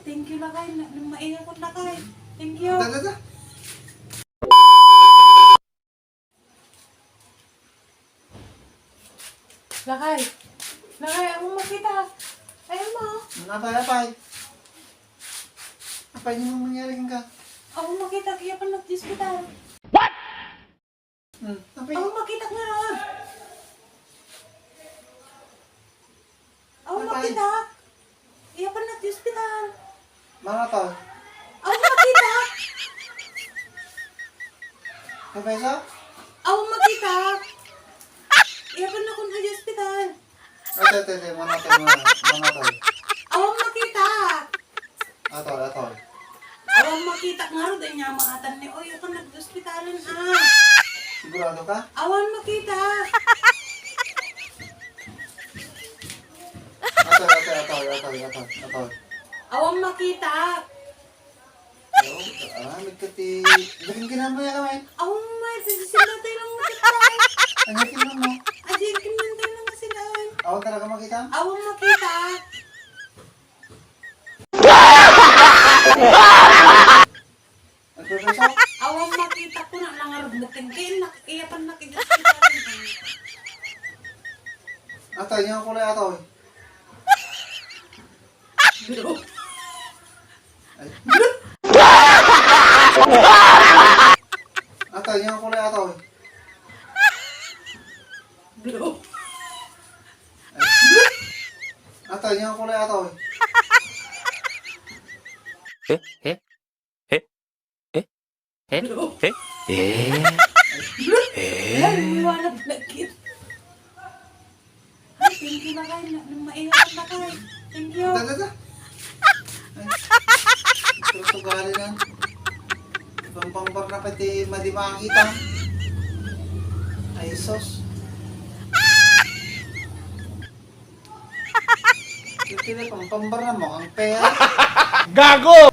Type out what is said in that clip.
Thank you, Lakay. Maingat ko, Lakay. Thank you. Da. Lakay. Lakay, ako makita. Ayaw mo. Apay. Apay niyo nang mangyari ka. Ako makita, kaya pa nag-hospital. Apay. Ako makita nga ron. Ako Apay. makita. Kaya pa nag-hospital. Mga to. Ako makita. Apay sa? Ako makita. Kaya pa nag-hospital. Ate. Mga to. Ako makita. Atol. Ako makita nga ron. Dahil niya maatan ni Oy. Ako nag-hospitalan Sigurado ka? Awan makita. Atol. Awan makita. Nagkati. Laging kinamaya ka, may. Awan may. Sila tayo lang makita. Anyakin mo mo. Ajin, kinantay lang sila. Ako talaga makita? Awan makita. Nagpapasa? Awan makita ko na lang arugmutin. Kaya pa nakig-hospitalan. Atol, yung kulay atol. Bro. Ay. Atol, yung kulay atol. Bro. Atol, yung kulay atol. Bro. Eh? Ay, umiwanag na kid. Ay, thank you na kayo. Maingat na kayo. Thank you. Da. Terus tugali na. Ibang pambar na pati madi makakita. Ay, sos. Ito na pang pambar na mo. Ang pera. Gago!